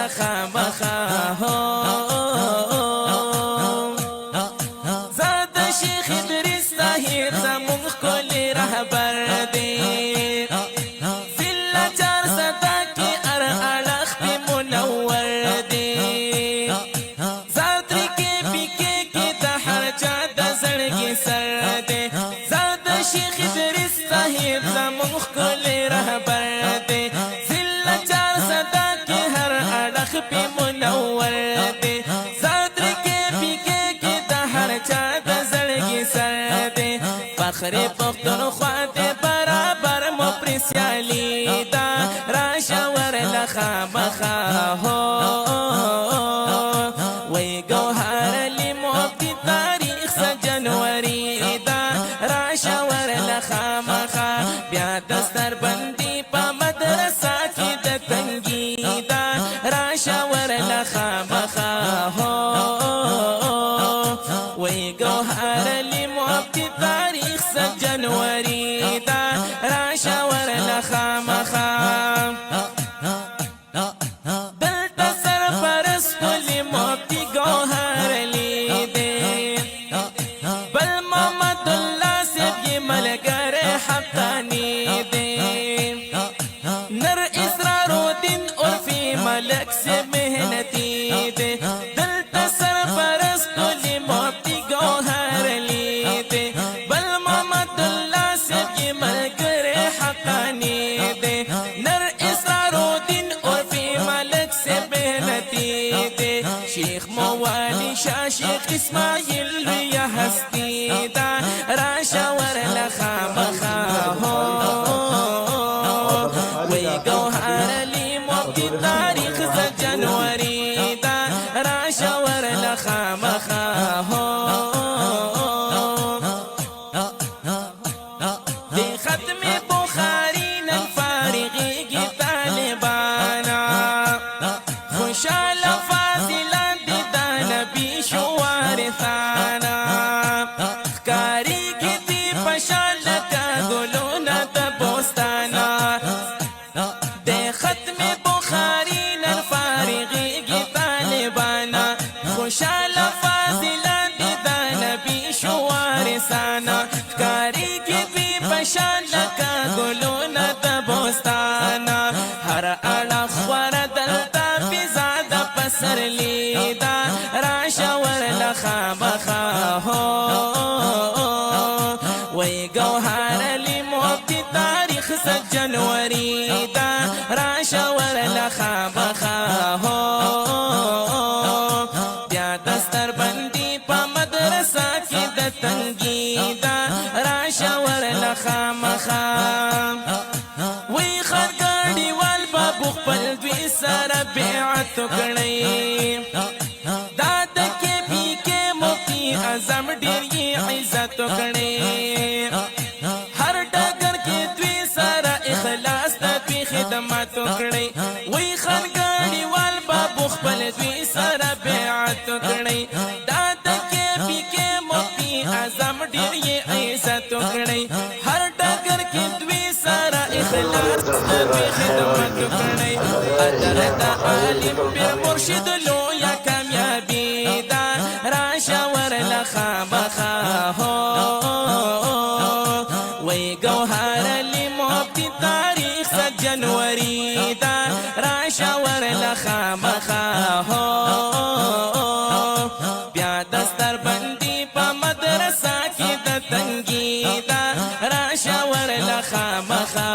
لخامخا زاد شیخ ادریس طاهر زمون ښکلی رهبر دی ضلع 400 کې هر اړخ پې منور دی زاد کې پیکې کې د هر چا د زړګي سر دی زاد شیخ ادریس طاهر زمون ښکلی رهبر دی ضلع 400 کې هر اړخ پې منور دی زاد کې پیکې کې د هر چا د زړګي سر دی فخر پښتونخوا دې برابر مو پرې سیالي ده راشه ورله خامخا وی ګوهر علي مفتی تاریخ 7 جنوري ده راشه ورله خامخا بیا دستر بندي په مدرسه کې د تنګي ده راشه ورله خامخا وی ګوهر علي مفتی تاریخ 7 جنوري ده راشه ورله خامخا دلته سرپرست ښکلی مفتی ګوهر علي دی بل محمد الله صاحب یې ملګری حقانی دی نر اسرار الدین عرفي ملک صاحب محنتي دی دلته سرپرست ښکلی مفتی ګوهر علي دی بل محمد الله صاحب یې ملګری حقانی دی نر اسرار الدین عرفي ملک صاحب محنتي دی شیخ موالي شاه شیخ اسماعیل لویه هستی ده راشه ورله خامخا وی ګوهر علي مفتی تاریخ 7 جنوري ده راشه ورله خامخا د ختم بخاري نن فارغېږي طالبانا خوشحاله فاضلان دي د نبي شو وارثانا ښکارېږي دي په شان لکه ګلونه د بوستانا د ختم بخاري نن فارغېږي طالبانا خوشحاله فاضلان دي د نبي شو وارثانا ښکارېږي دي په شان لکه ګلونه د بوستانا هر اړخ خوره دلته فضا د پسرلي ده راشه ورله خامخا وی ګوهر علي مفتی تاریخ 7 جنوري ده راشه ورله خامخا بیا دستر بندي په مدرسه کې د تنګي ده راشه ورله خامخا وی خرګاډي وال بابو خپل دوی سره بیعت کړی دا د کې پی کې مفتی اعظم ډېر یې عزت کړی هر ډګر کې دوی سره اخلاص ته دوی خدمت کړی وی خرګاډي وال بابو خپل دوی سره بیعت کړی دا د کې پی کې مفتی اعظم ډېر یې عزت کړی هر ډګر کې دوی سره اخلاص ته دوی خدمت کړی ادرت عالم پیر مرشد لویه کامیابی ده راشه ورله خامخا وی ګوهر علي مفتی تاریخ 7 جنوري ده راشه ورله خامخا بیا دستر بندي په مدرسه کې د تنګي ده راشه ورله خامخا